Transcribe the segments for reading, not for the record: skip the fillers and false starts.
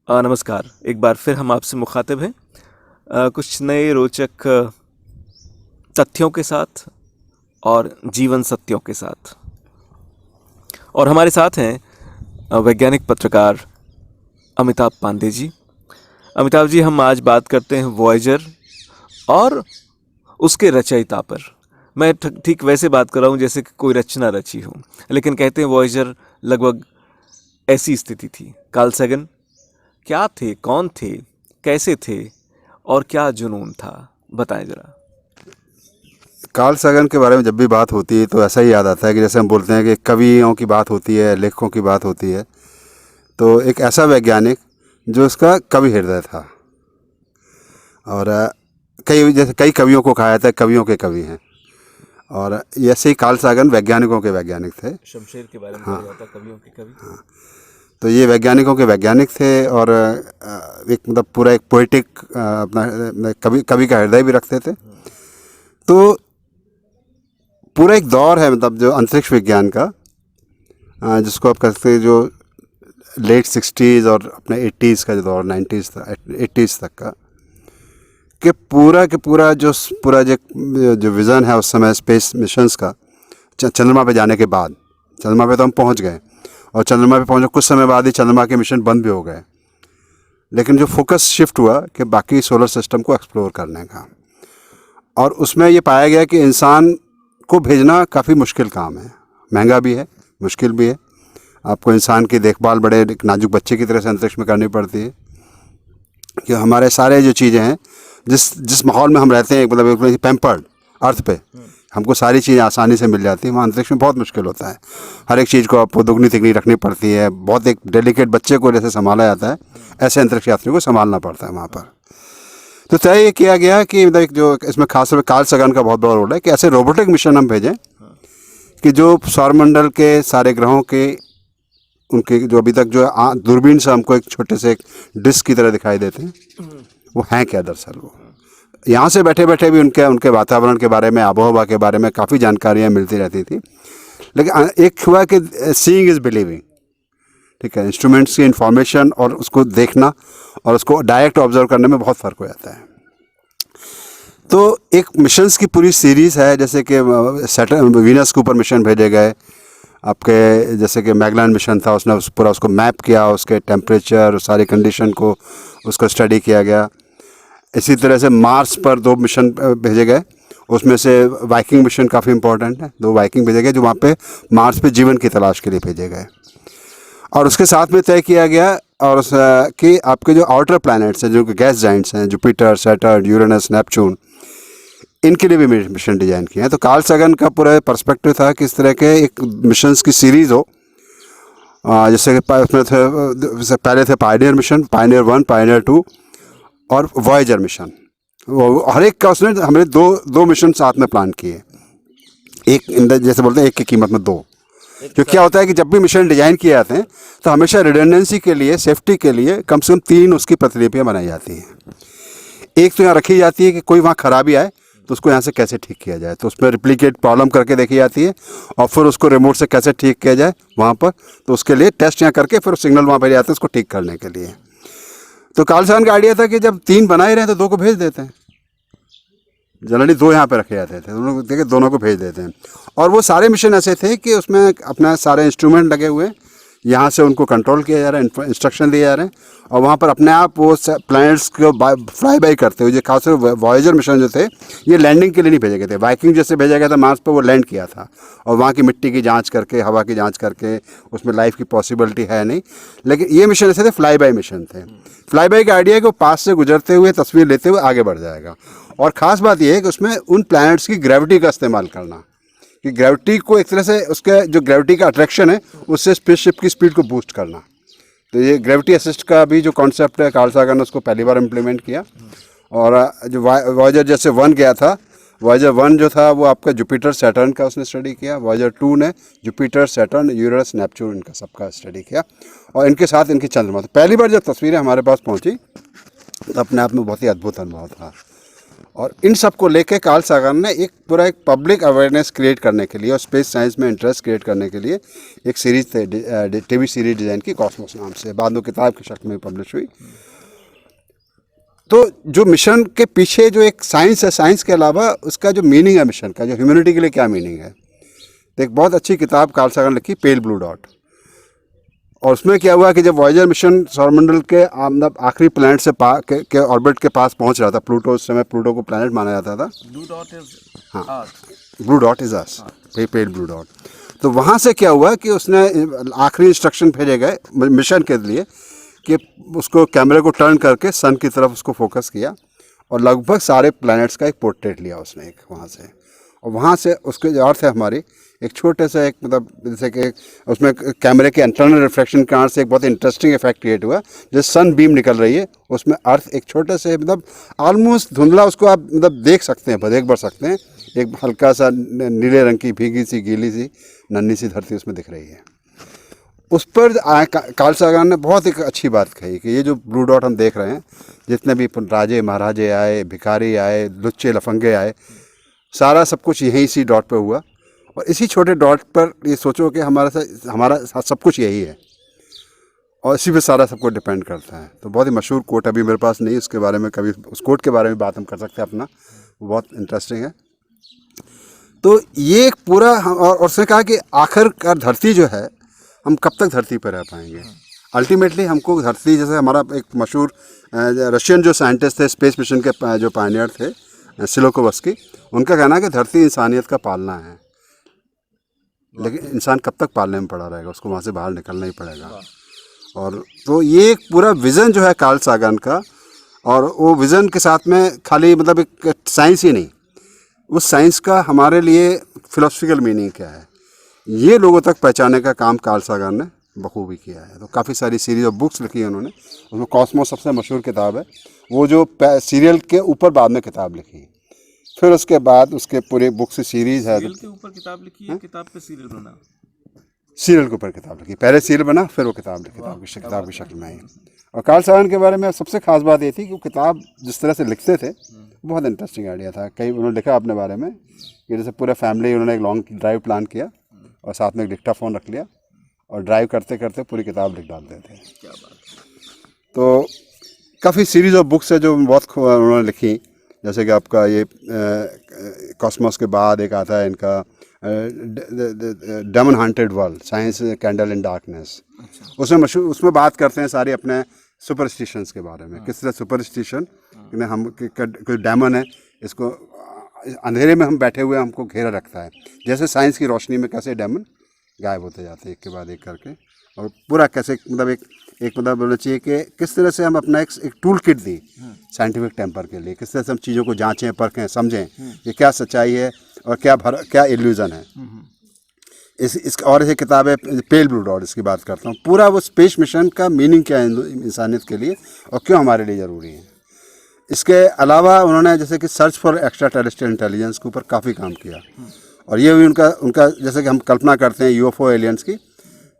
नमस्कार। एक बार फिर हम आपसे मुखातिब हैं कुछ नए रोचक तथ्यों के साथ और जीवन सत्यों के साथ। और हमारे साथ हैं वैज्ञानिक पत्रकार अमिताभ पांडे जी। अमिताभ जी, हम आज बात करते हैं वॉयेजर और उसके रचयिता पर। मैं ठीक वैसे बात कर रहा हूँ जैसे कि कोई रचना रची हो, लेकिन कहते हैं वॉयेजर लगभग ऐसी स्थिति थी। कार्ल सैगन क्या थे, कौन थे, कैसे थे और क्या जुनून था, बताएं जरा। कार्ल सैगन के बारे में जब भी बात होती है तो ऐसा ही याद आता है कि जैसे हम बोलते हैं कि कवियों की बात होती है, लेखकों की बात होती है, तो एक ऐसा वैज्ञानिक जो उसका कवि हृदय था। और जैसे कई कवियों को कहा जाता है कवियों के कवि हैं, और ऐसे ही कार्ल सैगन वैज्ञानिकों के वैज्ञानिक थे। शमशेर के बारे में हाँ, कहा जाता है कवियों के कवि। हाँ। तो ये वैज्ञानिकों के वैज्ञानिक थे और एक मतलब पूरा एक पोइटिक अपना कवि का हृदय भी रखते थे। तो पूरा एक दौर है मतलब जो अंतरिक्ष विज्ञान का, जिसको आप कह सकते हैं जो लेट 60s और अपने 80s का जो दौर, 90s था 80s तक का, कि पूरा जो विज़न है उस समय स्पेस मिशंस का, चंद्रमा पे जाने के बाद, चंद्रमा पे तो हम पहुंच गए और चंद्रमा पे पहुंचे कुछ समय बाद ही चंद्रमा के मिशन बंद भी हो गए, लेकिन जो फोकस शिफ्ट हुआ कि बाकी सोलर सिस्टम को एक्सप्लोर करने का। और उसमें ये पाया गया कि इंसान को भेजना काफ़ी मुश्किल काम है, महंगा भी है, मुश्किल भी है। आपको इंसान की देखभाल बड़े एक नाजुक बच्चे की तरह से अंतरिक्ष में करनी पड़ती है, कि हमारे सारे जो चीज़ें हैं, जिस माहौल में हम रहते हैं, मतलब पैम्पर्ड अर्थ पे हमको सारी चीज़ें आसानी से मिल जाती है, वहाँ अंतरिक्ष में बहुत मुश्किल होता है। हर एक चीज़ को आपको दुगनी तिगनी रखनी पड़ती है, बहुत एक डेलिकेट बच्चे को जैसे संभाला जाता है ऐसे अंतरिक्ष यात्रियों को संभालना पड़ता है वहाँ पर। तो तय ये किया गया कि मतलब जो इसमें खास तौर पर कार्ल सैगन का बहुत बड़ा रोल है कि ऐसे रोबोटिक मिशन हम भेजें कि जो सौरमंडल के सारे ग्रहों के उनके जो अभी तक जो दूरबीन से हमको एक छोटे से एक डिस्क की तरह दिखाई देते हैं, वो हैं क्या दरअसल। वो यहाँ से बैठे बैठे भी उनके वातावरण के बारे में, आबोहवा के बारे में काफ़ी जानकारियाँ मिलती रहती थी। लेकिन एक हुआ कि सीइंग इज़ बिलीविंग, ठीक है, इंस्ट्रूमेंट्स की इंफॉर्मेशन और उसको देखना और उसको डायरेक्ट ऑब्जर्व करने में बहुत फ़र्क हो जाता है। तो एक मिशंस की पूरी सीरीज़ है, जैसे कि वीनस के ऊपर मिशन भेजे गए आपके, जैसे कि मैगेलन मिशन था, उसने पूरा उसको मैप किया, उसके टेम्परेचर सारी कंडीशन को उसको स्टडी किया गया। इसी तरह से मार्स पर 2 मिशन भेजे गए, उसमें से वाइकिंग मिशन काफ़ी इंपॉर्टेंट है, 2 वाइकिंग भेजे गए जो वहाँ पे मार्स पे जीवन की तलाश के लिए भेजे गए। और उसके साथ में तय किया गया और कि आपके जो आउटर प्लैनेट्स हैं, जो गैस जाइंट्स हैं, जुपिटर, सैटर्न, यूरेनस, नेपच्यून, इनके लिए भी मिशन डिज़ाइन किए हैं। तो कार्ल सैगन का पूरा पर्सपेक्टिव था कि इस तरह के एक मिशंस की सीरीज़ हो, जैसे कि उसमें थे पहले थे पायनियर मिशन, पायनियर 1, पायनियर 2 और वॉयेजर मिशन। वो हर एक का उसने हमने दो मिशन साथ में प्लान किए, एक जैसे बोलते हैं एक की कीमत में 2। क्योंकि क्या होता है कि जब भी मिशन डिज़ाइन किए जाते हैं तो हमेशा रिडंडेंसी के लिए, सेफ्टी के लिए कम से कम 3 उसकी प्रतिलिपियाँ बनाई जाती हैं। एक तो यहाँ रखी जाती है कि कोई वहाँ खराबी आए तो उसको यहाँ से कैसे ठीक किया जाए, तो उसमें रिप्लिकेट प्रॉब्लम करके देखी जाती है और फिर उसको रिमोट से कैसे ठीक किया जाए वहाँ पर, तो उसके लिए टेस्ट यहाँ करके फिर सिग्नल वहाँ भेजे जाते हैं उसको ठीक करने के लिए। तो कार्ल सैगन का आइडिया था कि जब 3 बनाए रहे तो 2 को भेज देते हैं, जनरली 2 यहाँ पे रखे जाते थे, दोनों देखिए दोनों को भेज देते हैं। और वो सारे मिशन ऐसे थे कि उसमें अपना सारे इंस्ट्रूमेंट लगे हुए, यहाँ से उनको कंट्रोल किया जा रहा है, इंस्ट्रक्शन दिए जा रहे हैं, और वहाँ पर अपने आप वो प्लैनेट्स को फ्लाई बाई करते हुए, जो खासकर वॉयेजर मिशन जो थे ये लैंडिंग के लिए नहीं भेजे गए थे। वाइकिंग जैसे भेजा गया था मार्स पर, वो लैंड किया था और वहाँ की मिट्टी की जांच करके, हवा की जांच करके, उसमें लाइफ की पॉसिबिलिटी है नहीं। लेकिन ये मिशन ऐसे थे फ्लाई बाई मिशन थे। फ्लाई बाई का आइडिया है कि वो पास से गुजरते हुए तस्वीर लेते हुए आगे बढ़ जाएगा। और ख़ास बात यह है कि उसमें उन प्लैनेट्स की ग्रेविटी का इस्तेमाल करना, कि ग्रेविटी को एक तरह से उसके जो ग्रेविटी का अट्रैक्शन है उससे स्पेसशिप की स्पीड को बूस्ट करना। तो ये ग्रेविटी असिस्ट का भी जो कॉन्सेप्ट है, कार्ल सैगन ने उसको पहली बार इम्प्लीमेंट किया। और जो वॉयेजर जैसे 1 गया था, वॉयेजर 1 जो था वो आपका जुपिटर, सैटर्न का उसने स्टडी किया। वॉयेजर 2 ने जुपिटर, सैटर्न, यूरेनस, नेपच्यून, इनका सबका स्टडी किया और इनके साथ इनकी चंद्रमा। तो पहली बार जब तस्वीरें हमारे पास पहुँची तो अपने आप में बहुत ही अद्भुत अनुभव था। और इन सब को लेके कार्ल सागन ने एक पूरा एक पब्लिक अवेयरनेस क्रिएट करने के लिए और स्पेस साइंस में इंटरेस्ट क्रिएट करने के लिए एक सीरीज टीवी सीरीज डिज़ाइन की, कॉस्मोस नाम से, बाद में किताब की शक्ल में पब्लिश हुई। तो जो मिशन के पीछे जो एक साइंस है, साइंस के अलावा उसका जो मीनिंग है मिशन का, जो ह्यूमैनिटी के लिए क्या मीनिंग है, तो एक बहुत अच्छी किताब कार्ल सागन ने लिखी, पेल ब्लू डॉट। और उसमें क्या हुआ कि जब वॉयेजर मिशन सौरमंडल के मतलब आखिरी प्लैनेट से के ऑर्बिट के पास पहुंच रहा था, प्लूटो, उस समय प्लूटो को प्लैनेट माना जाता था। ब्लू डॉट इज हाँ, blue dot is us, pale blue dot. तो वहाँ से क्या हुआ कि उसने आखिरी इंस्ट्रक्शन भेजे गए मिशन के लिए कि उसको कैमरे को टर्न करके सन की तरफ उसको फोकस किया और लगभग सारे प्लैनेट्स का एक पोर्ट्रेट लिया उसने एक वहाँ से। और वहाँ से उसके जो अर्थ है हमारी, एक छोटे से एक मतलब जैसे कि उसमें कैमरे के इंटरनल रिफ्लेक्शन के कारण से एक बहुत इंटरेस्टिंग इफेक्ट क्रिएट हुआ। जैसे सन बीम निकल रही है, उसमें अर्थ एक छोटे से मतलब ऑलमोस्ट धुंधला, उसको आप मतलब देख सकते हैं, देख बढ़ सकते हैं, एक हल्का सा नीले रंग की भीगी सी गीली सी नन्ही सी धरती उसमें दिख रही है। उस पर कार्ल सागन ने बहुत एक अच्छी बात कही कि ये जो ब्लू डॉट हम देख रहे हैं, जितने भी राजे महाराजे आए, भिखारी आए, लुच्चे लफंगे आए, सारा सब कुछ यहीं इसी डॉट पे हुआ। और इसी छोटे डॉट पर ये सोचो कि हमारा सब कुछ यही है और इसी पे सारा सब कुछ डिपेंड करता है। तो बहुत ही मशहूर कोट अभी मेरे पास नहीं, उसके बारे में कभी उस कोट के बारे में बात हम कर सकते हैं अपना, वो बहुत इंटरेस्टिंग है। तो ये एक पूरा और उसने कहा कि आखिरकार धरती जो है, हम कब तक धरती पर रह पाएंगे। अल्टीमेटली हमको धरती, जैसे हमारा एक मशहूर रशियन जो साइंटिस्ट थे, स्पेस मिशन के जो पायनियर थे, सिलोकोवस्की, उनका कहना है कि धरती इंसानियत का पालना है, लेकिन इंसान कब तक पालने में पड़ा रहेगा, उसको वहाँ से बाहर निकलना ही पड़ेगा। और तो ये एक पूरा विज़न जो है कार्ल सागन का, और वो विज़न के साथ में खाली मतलब एक साइंस ही नहीं, उस साइंस का हमारे लिए फिलोसफिकल मीनिंग क्या है, ये लोगों तक पहचाने का काम कार्ल सागन ने बखूबी किया है। तो काफ़ी सारी सीरीज ऑफ बुक्स लिखी है उन्होंने, उसमें कॉस्मोस सबसे मशहूर किताब है, वो जो सीरियल के ऊपर बाद में किताब लिखी। फिर उसके बाद उसके पूरे बुक से सीरीज है, सीरियल के ऊपर किताब लिखी है, किताब पे सीरियल बना, सीरियल के ऊपर किताब लिखी, पहले सीरियल बना फिर वो किताब लिखी, किताब की शक्ल में आई। और कार्ल सागन के बारे में सबसे खास बात ये थी कि वो किताब जिस तरह से लिखते थे, बहुत इंटरेस्टिंग आइडिया था। कई उन्होंने लिखा अपने बारे में कि जैसे पूरा फैमिली, उन्होंने एक लॉन्ग ड्राइव प्लान किया और साथ में एक डिक्टाफोन रख लिया और ड्राइव करते करते पूरी किताब लिख डालते थे। क्या बात। तो काफ़ी सीरीज ऑफ बुक्स है जो बहुत उन्होंने लिखी, जैसे कि आपका ये कॉस्मोस के बाद एक आता है इनका demon haunted world, science candle in darkness. उसमें बात करते हैं सारी अपने सुपरस्टिशंस के बारे में, किस तरह सुपरस्टिशन में हम कोई डेमन है, इसको अंधेरे में हम बैठे हुए हमको घेरा रखता है, जैसे साइंस की रोशनी में कैसे डेमन गायब होते जाते हैं एक के बाद एक करके, और पूरा कैसे मतलब एक मतलब बोलना चाहिए कि किस तरह से हम अपना एक tool kit the scientific temper के लिए, किस तरह से हम चीज़ों को जांचें, परखें, समझें कि क्या सच्चाई है और क्या इल्यूज़न है। और ये किताब है पेल ब्लू डॉट, इसकी बात करता हूँ। पूरा वो स्पेस मिशन का मीनिंग क्या है इंसानियत के लिए और क्यों हमारे लिए ज़रूरी है। इसके अलावा उन्होंने जैसे कि search for extra terrestrial intelligence के ऊपर काफ़ी काम किया, और ये भी उनका जैसे कि हम कल्पना करते हैं यूएफओ एलियंस की,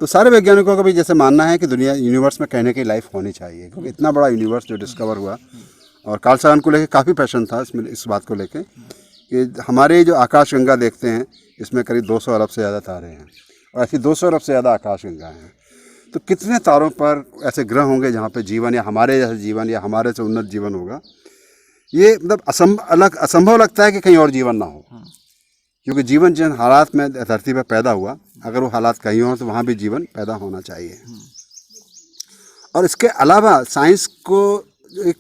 तो सारे वैज्ञानिकों का भी जैसे मानना है कि दुनिया यूनिवर्स में कहने की लाइफ होनी चाहिए, क्योंकि इतना बड़ा यूनिवर्स जो डिस्कवर हुआ। और कार्ल सागन को लेकर काफ़ी पैशन था इसमें, इस बात को लेकर कि हमारे जो आकाशगंगा देखते हैं इसमें करीब 200 अरब से ज़्यादा तारे हैं, और ऐसी 200 अरब से ज़्यादा आकाशगंगा हैं। तो कितने तारों पर ऐसे ग्रह होंगे जहाँ पे जीवन या हमारे जैसे जीवन या हमारे से उन्नत जीवन होगा। ये मतलब असंभव लगता है कि कहीं और जीवन ना हो, क्योंकि जीवन जिन हालात में धरती पर पैदा हुआ, अगर वो हालात कहीं और तो वहाँ भी जीवन पैदा होना चाहिए। और इसके अलावा साइंस को एक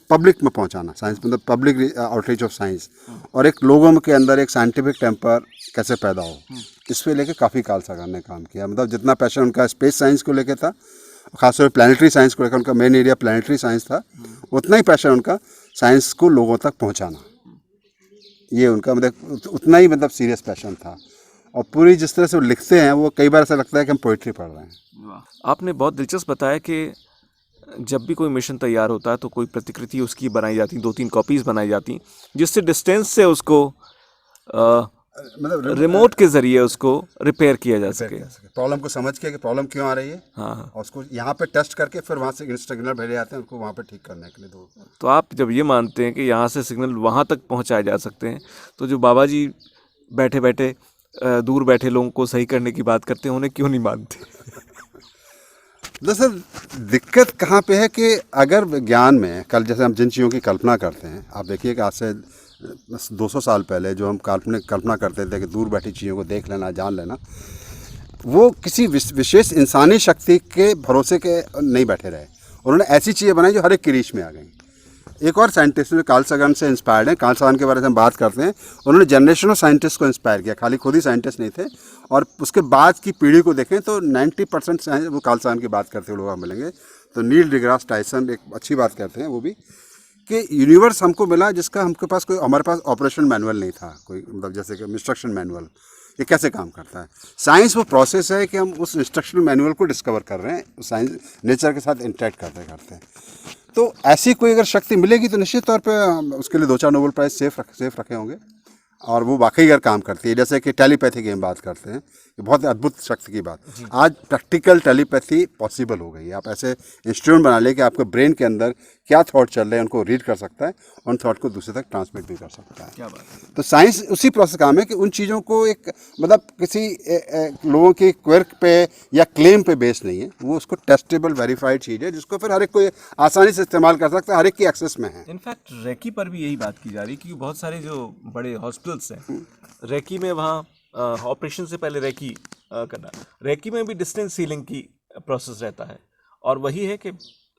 पब्लिक में पहुँचाना, साइंस मतलब पब्लिक आउटरीच ऑफ साइंस, और एक लोगों के अंदर एक साइंटिफिक टेम्पर कैसे पैदा हो, इस पे लेके काफ़ी कार्ल सागन ने काम किया। मतलब जितना पैशन उनका स्पेस साइंस को लेके था, खासतौर पर प्लानिटरी साइंस को लेकर, उनका मेन एरिया प्लानिटरी साइंस था, उतना ही पैशन उनका साइंस को लोगों तक पहुंचाना, ये उनका मतलब उतना ही मतलब सीरियस पैशन था। और पूरी जिस तरह से वो लिखते हैं, वो कई बार ऐसा लगता है कि हम पोइट्री पढ़ रहे हैं। आपने बहुत दिलचस्प बताया कि जब भी कोई मिशन तैयार होता है तो कोई प्रतिकृति उसकी बनाई जाती, 2-3 कॉपीज़ बनाई जाती, जिससे डिस्टेंस से उसको मतलब रिमोट के ज़रिए उसको रिपेयर किया जा सके। प्रॉब्लम को समझ के कि प्रॉब्लम क्यों आ रही है, हाँ, और उसको यहाँ पे टेस्ट करके फिर वहाँ से सिग्नल भेजे जाते हैं उसको वहाँ पे ठीक करने के लिए। तो आप जब ये मानते हैं कि यहाँ से सिग्नल वहाँ तक पहुँचाए जा सकते हैं, तो जो बाबा जी बैठे बैठे दूर बैठे लोगों को सही करने की बात करते हैं, उन्हें क्यों नहीं मानते? दरअसल दिक्कत कहाँ पे है कि अगर विज्ञान में कल जैसे हम जिन चीज़ों की कल्पना करते हैं, आप देखिए कि आज से 200 साल पहले जो हम कल्पना करते थे कि दूर बैठी चीज़ों को देख लेना, जान लेना, वो किसी विशेष इंसानी शक्ति के भरोसे के नहीं बैठे रहे। उन्होंने ऐसी चीज़ें बनाई जो हर एक की रीच में आ गई। एक और साइंटिस्ट जो कार्ल सागन से इंस्पायर्ड है, कार्ल सागन के बारे में हम बात करते हैं, उन्होंने जनरेशन ऑफ साइंटिस्ट को इंस्पायर किया, खाली खुद ही साइंटिस्ट नहीं थे। और उसके बाद की पीढ़ी को देखें तो 90% वो कार्ल सागन की बात करते हुए लोग हम मिलेंगे। तो नील डिग्रास टाइसन एक अच्छी बात कहते हैं वो भी, कि यूनिवर्स हमको मिला जिसका हमारे पास ऑपरेशन मैनुअल नहीं था, कोई मतलब जैसे कि इंस्ट्रक्शन मैनुअल, ये कैसे काम करता है। साइंस वो प्रोसेस है कि हम उस इंस्ट्रक्शन मैनुअल को डिस्कवर कर रहे हैं, साइंस नेचर के साथ इंटरेक्ट करते करते। तो ऐसी कोई अगर शक्ति मिलेगी तो निश्चित तौर पे उसके लिए 2-4 नोबेल प्राइज़ सेफ रखे होंगे, और वो वाकई अगर काम करती है। जैसे कि टेलीपैथी की हम बात करते हैं, ये बहुत अद्भुत शक्ति की बात। आज प्रैक्टिकल टेलीपैथी पॉसिबल हो गई है। आप ऐसे इंस्ट्रूमेंट बना ले कि आपके ब्रेन के अंदर क्या थॉट चल रहे हैं उनको रीड कर सकता है, उन थॉट को दूसरे तक ट्रांसमिट भी कर सकता है। क्या बात है। तो साइंस उसी प्रोसेस काम है कि उन चीज़ों को एक मतलब किसी लोगों की क्वर्क पे या क्लेम पे बेस नहीं है, वो उसको टेस्टेबल वेरीफाइड चीज़ है जिसको फिर हर एक कोई आसानी से इस्तेमाल कर सकता है, हर एक की एक्सेस में है। इनफैक्ट रेकी पर भी यही बात की जा रही है, क्योंकि बहुत सारे जो बड़े हॉस्पिटल्स हैं, रेकी में वहाँ ऑपरेशन से पहले रेकी करना, रेकी में भी डिस्टेंस हीलिंग की प्रोसेस रहता है। और वही है कि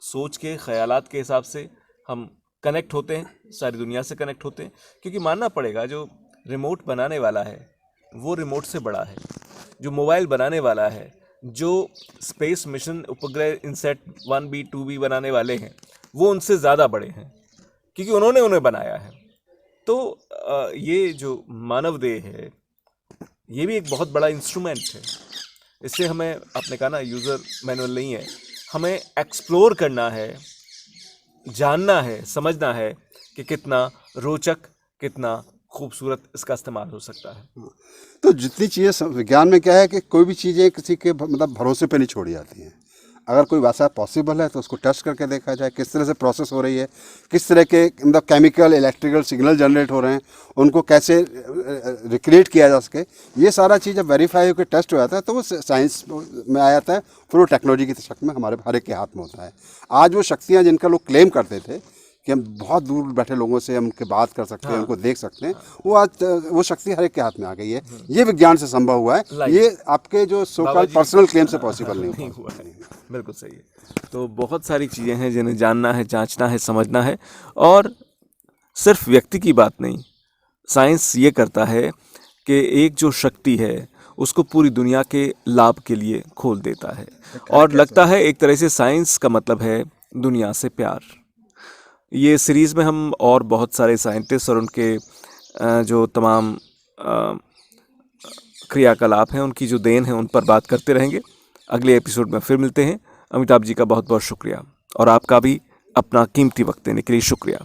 सोच के ख्यालात के हिसाब से हम कनेक्ट होते हैं, सारी दुनिया से कनेक्ट होते हैं। क्योंकि मानना पड़ेगा, जो रिमोट बनाने वाला है वो रिमोट से बड़ा है, जो मोबाइल बनाने वाला है, जो स्पेस मिशन उपग्रह इनसेट 1B 2B बनाने वाले हैं, वो उनसे ज़्यादा बड़े हैं, क्योंकि उन्होंने उन्हें बनाया है। तो ये जो मानव देह है, ये भी एक बहुत बड़ा इंस्ट्रूमेंट है। इससे हमें, आपने कहा ना यूज़र मैनुअल नहीं है, हमें एक्सप्लोर करना है, जानना है, समझना है कि कितना रोचक, कितना खूबसूरत इसका इस्तेमाल हो सकता है। तो जितनी चीज़ें विज्ञान में क्या है कि कोई भी चीज़ें किसी के मतलब भरोसे पे नहीं छोड़ी जाती हैं। अगर कोई वैसा पॉसिबल है तो उसको टेस्ट करके देखा जाए, किस तरह से प्रोसेस हो रही है, किस तरह के मतलब केमिकल इलेक्ट्रिकल सिग्नल जनरेट हो रहे हैं, उनको कैसे रिक्रिएट किया जा सके। ये सारा चीज़ जब वेरीफाई होकर टेस्ट हो जाता है तो वो साइंस में आ जाता है, फिर वो टेक्नोलॉजी की शक्ल में हमारे हर एक के हाथ में होता है। आज वो शक्तियाँ जिनका लोग क्लेम करते थे कि हम बहुत दूर बैठे लोगों से हम उनके बात कर सकते हैं, उनको देख सकते हैं, वो आज वो शक्ति हर एक के हाथ में आ गई है। ये विज्ञान से संभव हुआ है, ये आपके जो सो कॉल्ड पर्सनल क्लेम से पॉसिबल नहीं हुआ है। बिल्कुल सही है। तो बहुत सारी चीज़ें हैं जिन्हें जानना है, जांचना है, समझना है। और सिर्फ व्यक्ति की बात नहीं, साइंस ये करता है कि एक जो शक्ति है उसको पूरी दुनिया के लाभ के लिए खोल देता है। और लगता है एक तरह से साइंस का मतलब है दुनिया से प्यार। ये सीरीज़ में हम और बहुत सारे साइंटिस्ट और उनके जो तमाम क्रियाकलाप हैं, उनकी जो देन है, उन पर बात करते रहेंगे। अगले एपिसोड में फिर मिलते हैं। अमिताभ जी का बहुत बहुत शुक्रिया, और आपका भी अपना कीमती वक्त देने के लिए शुक्रिया।